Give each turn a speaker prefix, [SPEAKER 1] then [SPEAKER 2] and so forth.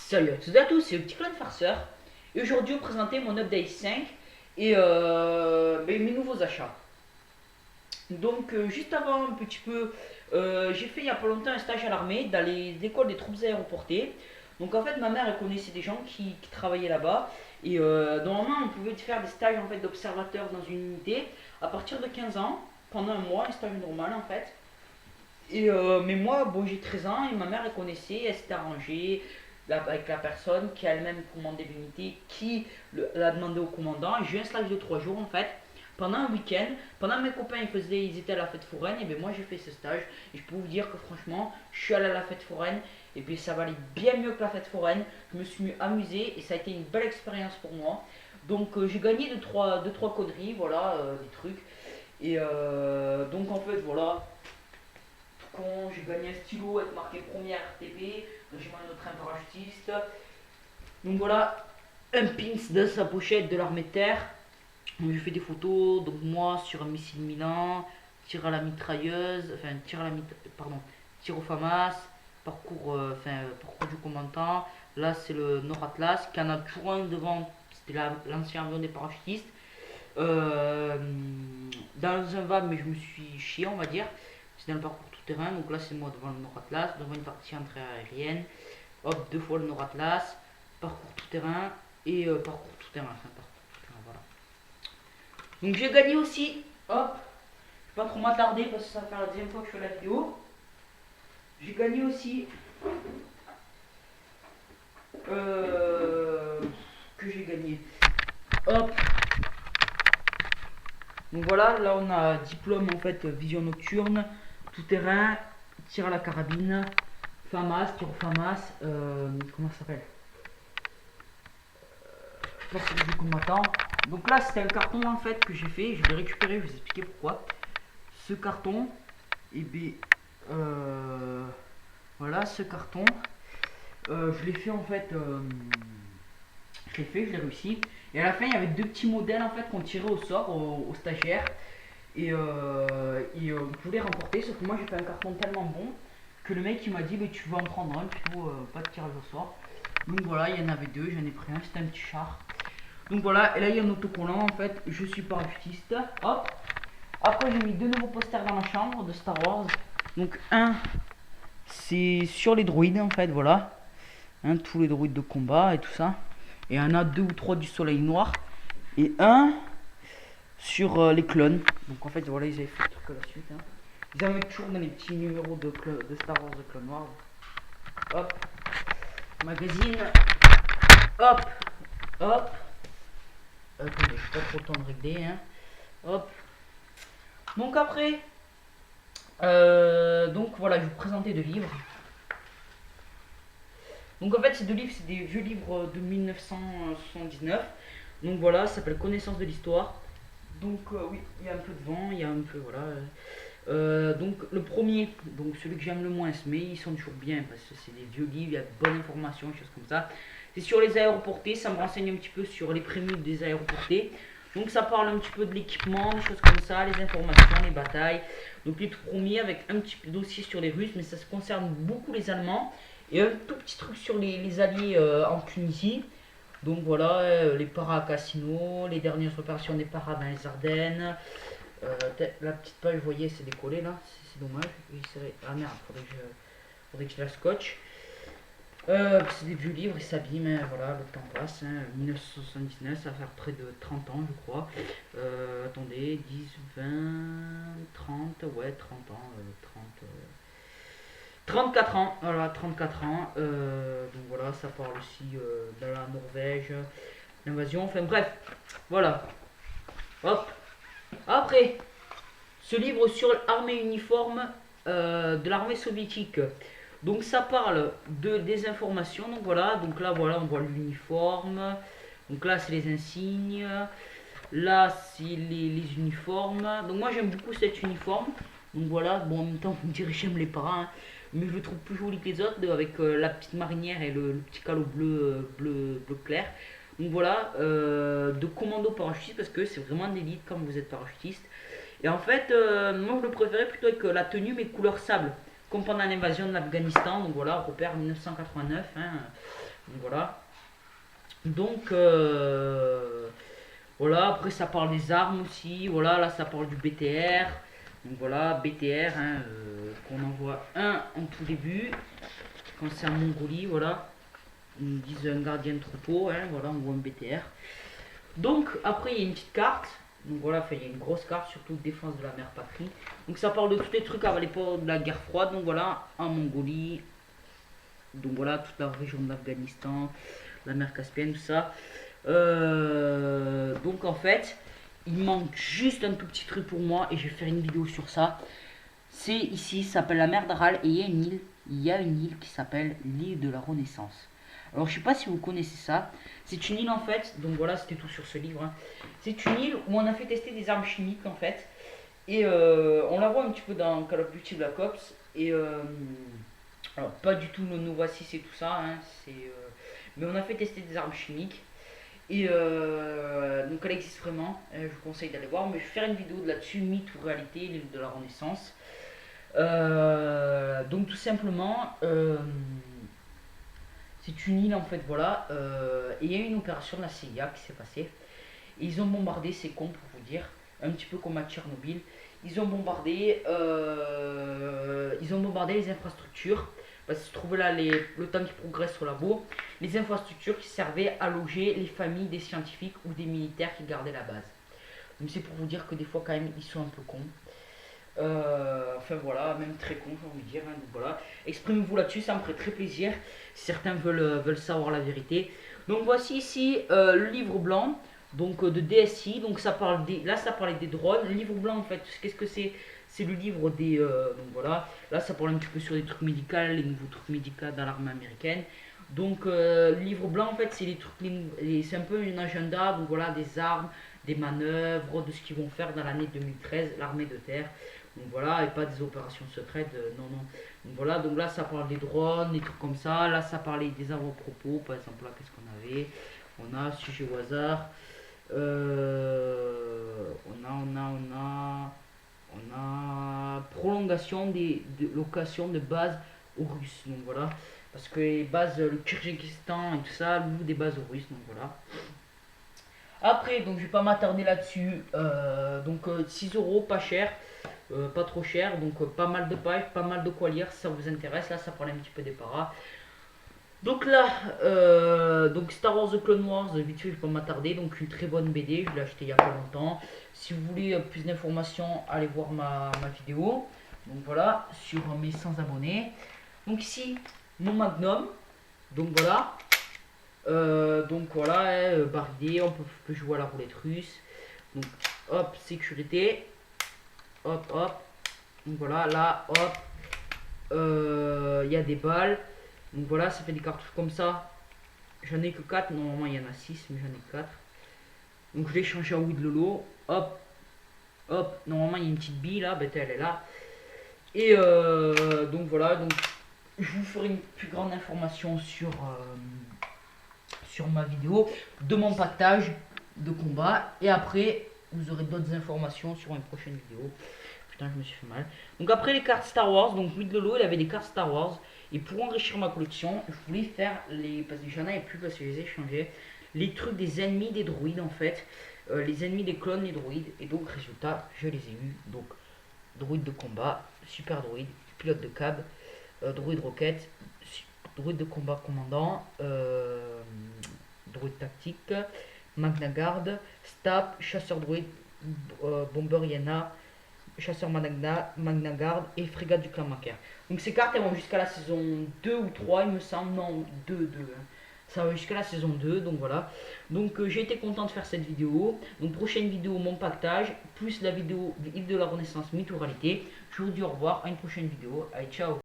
[SPEAKER 1] Salut à toutes et à tous, c'est le petit clone farceur. Et aujourd'hui, je vais vous présenter mon update 5 et mes nouveaux achats. Donc, juste avant un petit peu, j'ai fait il y a pas longtemps un stage à l'armée dans les écoles des troupes aéroportées. Donc, en fait, ma mère elle connaissait des gens qui travaillaient là-bas. Et normalement, on pouvait faire des stages en fait, d'observateurs dans une unité à partir de 15 ans, pendant un mois, un stage normal en fait. Et mais moi, bon, j'ai 13 ans et ma mère, elle connaissait, elle s'était arrangée avec la personne qui a elle-même commandé l'unité, qui l'a demandé au commandant. J'ai eu un stage de 3 jours en fait, pendant un week-end. Pendant que mes copains ils étaient à la fête foraine, et bien moi j'ai fait ce stage. Et je peux vous dire que franchement, je suis allé à la fête foraine, et bien ça valait bien mieux que la fête foraine. Je me suis amusé et ça a été une belle expérience pour moi. Donc j'ai gagné deux, trois conneries, voilà, des trucs. Et donc en fait, voilà, quand j'ai gagné un stylo avec marqué première RTP, j'ai mis un autre un parachutiste. Donc voilà, un pins de sa pochette de l'armée de terre. J'ai fait des photos, donc moi sur un missile Milan, tir à la mitrailleuse, enfin tir au FAMAS, parcours du commandant. Là c'est le Nord Atlas, qui en a toujours un devant, c'était l'ancien avion des parachutistes. Euh, dans un van, mais je me suis chié, on va dire. C'est dans le parcours tout-terrain. Donc là, c'est moi devant le Nord Atlas, devant une partie entrée aérienne. Hop, deux fois le Nord Atlas, parcours tout-terrain et parcours tout-terrain. Enfin, parcours tout-terrain, voilà. Donc j'ai gagné aussi. Hop, je vais pas trop m'attarder parce que ça va faire la deuxième fois que je fais la vidéo. J'ai gagné aussi. Euh, que j'ai gagné. Hop, donc voilà, là on a diplôme en fait vision nocturne, tout terrain, tir à la carabine, FAMAS, tir au FAMAS, comment ça s'appelle, place du combattant. Donc là c'était un carton en fait que j'ai fait, je l'ai récupéré, je vais vous expliquer pourquoi. Ce carton, et bien voilà ce carton, je l'ai fait en fait, je l'ai réussi. Et à la fin il y avait deux petits modèles en fait qu'on tirait au sort aux stagiaires. Et vous pouvez remporter, sauf que moi j'ai fait un carton tellement bon que le mec il m'a dit mais tu vas en prendre un plutôt, pas de tirage au sort. Donc voilà, il y en avait deux, j'en ai pris un, c'était un petit char. Donc voilà, et là il y a un autocollant en fait, je suis parachutiste. Hop. Après j'ai mis deux nouveaux posters dans ma chambre de Star Wars. Donc un c'est sur les droïdes en fait, voilà. Tous les droïdes de combat et tout ça. Et il y en a deux ou trois du soleil noir. Et un sur les clones. Donc en fait, voilà, ils avaient fait le truc à la suite. Ils avaient toujours dans les petits numéros de Star Wars de Clone Wars. Hop, magazine. Hop, hop. Attendez, j'ai pas trop le temps de régler. Hop. Donc après, donc voilà, je vais vous présenter deux livres. Donc en fait, ces deux livres, c'est des vieux livres de 1979. Donc voilà, ça s'appelle Connaissance de l'histoire. Donc oui, il y a un peu de vent, il y a un peu voilà. Donc le premier, donc celui que j'aime le moins, mais ils sont toujours bien parce que c'est des vieux livres, il y a de bonnes informations, des choses comme ça. C'est sur les aéroportés, ça me renseigne un petit peu sur les prémices des aéroportés. Donc ça parle un petit peu de l'équipement, des choses comme ça, les informations, les batailles. Donc les tout premiers avec un petit dossier sur les Russes, mais ça se concerne beaucoup les Allemands. Et un tout petit truc sur les Alliés en Tunisie. Donc voilà, les paras à Cassino, les dernières opérations des paras dans les Ardennes. La petite page, vous voyez, c'est décollé là, c'est dommage. Ah merde, faudrait que je la scotche. C'est des vieux livres, ils s'abîment, voilà, le temps passe. 1979, ça va faire près de 30 ans, je crois. Attendez, 10, 20, 30, ouais, 30 ans, 30. 34 ans, voilà, 34 ans. Donc voilà, ça parle aussi de la Norvège, l'invasion, enfin bref, voilà. Hop. Après, ce livre sur l'armée uniforme de l'armée soviétique. Donc ça parle des informations. Donc voilà, voilà, on voit l'uniforme. Donc là c'est les insignes. Là c'est les uniformes. Donc moi j'aime beaucoup cet uniforme. Donc voilà, bon en même temps vous me direz j'aime les parents, mais je le trouve plus joli que les autres avec la petite marinière et le petit calot bleu clair. Donc voilà, de commando parachutiste parce que c'est vraiment d'élite quand vous êtes parachutiste. Et en fait, moi je le préférais plutôt avec la tenue mais couleur sable, comme pendant l'invasion de l'Afghanistan. Donc voilà, repère 1989. Donc voilà. Donc voilà, après ça parle des armes aussi. Voilà, là ça parle du BTR. Donc voilà, BTR, hein, qu'on envoie un en tout début. Quand c'est en Mongolie, voilà. Ils disent un gardien de troupeau, hein, voilà, on voit un BTR. Donc après il y a une petite carte. Donc voilà, enfin, il y a une grosse carte, surtout défense de la mer patrie. Donc ça parle de tous les trucs à l'époque de la guerre froide. Donc voilà, en Mongolie. Donc voilà, toute la région de l'Afghanistan, la mer Caspienne, tout ça. Donc en fait, il manque juste un tout petit truc pour moi et je vais faire une vidéo sur ça. C'est ici, ça s'appelle la mer d'Aral et il y a une île qui s'appelle l'île de la Renaissance. Alors je sais pas si vous connaissez ça. C'est une île en fait, donc voilà, c'était tout sur ce livre, hein. C'est une île où on a fait tester des armes chimiques en fait. Et on la voit un petit peu dans Call of Duty Black Ops. Et alors pas du tout le Nova 6 et tout ça, hein, mais on a fait tester des armes chimiques. Et donc elle existe vraiment, je vous conseille d'aller voir, mais je vais faire une vidéo là-dessus, mythe ou réalité, l'île de la Renaissance. Donc tout simplement, c'est une île en fait, voilà, et il y a une opération de la CIA qui s'est passée. Et ils ont bombardé, c'est con pour vous dire, un petit peu comme à Tchernobyl. Ils ont bombardé les infrastructures. Parce que se trouvait là le temps qui progresse au labo, les infrastructures qui servaient à loger les familles des scientifiques ou des militaires qui gardaient la base. Donc c'est pour vous dire que des fois quand même ils sont un peu cons. Enfin voilà, même très cons j'ai envie de dire, hein, donc voilà. Exprimez-vous là-dessus, ça me ferait très plaisir si certains veulent savoir la vérité. Donc voici ici le livre blanc donc de DSI. Donc ça parle là ça parlait des drones. Le livre blanc en fait, qu'est-ce que c'est? C'est le livre des donc voilà, là ça parle un petit peu sur les trucs médicaux, les nouveaux trucs médicaux dans l'armée américaine. Donc le livre blanc en fait c'est les trucs, c'est un peu un agenda, donc voilà, des armes, des manœuvres, de ce qu'ils vont faire dans l'année 2013, l'armée de terre. Donc voilà, et pas des opérations secrètes, non, non. Donc voilà, donc là ça parle des drones, des trucs comme ça. Là ça parlait des avant-propos, par exemple là qu'est-ce qu'on avait? On a sujet au hasard. On a prolongation de location de bases aux Russes. Donc voilà, parce que les bases, le Kyrgyzstan et tout ça, louent des bases aux Russes. Donc voilà. Après, donc je vais pas m'attarder là-dessus. Donc 6 euros, pas cher, pas trop cher. Donc pas mal de pages, pas mal de quoi lire si ça vous intéresse. Là, ça parle un petit peu des paras. Donc là, donc Star Wars The Clone Wars, vite fait, je vais pas m'attarder. Donc une très bonne BD, je l'ai acheté il y a pas longtemps. Si vous voulez plus d'informations, allez voir ma vidéo. Donc voilà, sur mes 100 abonnés. Donc ici, mon Magnum. Donc voilà. Donc voilà, baridé, on peut jouer à la roulette russe. Donc hop, sécurité. Hop, hop. Donc voilà, là, hop. Il y a des balles. Donc voilà, ça fait des cartouches comme ça. J'en ai que 4, normalement il y en a 6, mais j'en ai que 4. Donc je l'ai changé en Weed Lolo. Hop, hop, normalement il y a une petite bille là, ben, elle est là. Et donc voilà, donc je vous ferai une plus grande information sur ma vidéo de mon pactage de combat. Et après, vous aurez d'autres informations sur une prochaine vidéo. Putain, je me suis fait mal. Donc après les cartes Star Wars, donc Weed Lolo, il avait des cartes Star Wars. Et pour enrichir ma collection, je voulais faire parce que j'en avais plus parce que je les ai changés, les trucs des ennemis des droïdes en fait. Les ennemis des clones des droïdes. Et donc résultat, je les ai eu. Donc droïde de combat, super droïde, pilote de cab, droïde roquette, droïde de combat commandant, droïde tactique, Magna Guard, Stab, chasseur droïde, bomber Yana, chasseur Magna Guard et frégate du clan Macaire. Donc ces cartes elles vont jusqu'à la saison 2 ou 3 il me semble, non 2, 2 hein. Ça va jusqu'à la saison 2, donc voilà. Donc j'ai été content de faire cette vidéo. Donc prochaine vidéo, mon pactage, plus la vidéo de l'île de la Renaissance, mythe ou réalité. Je vous dis au revoir, à une prochaine vidéo. Allez, ciao.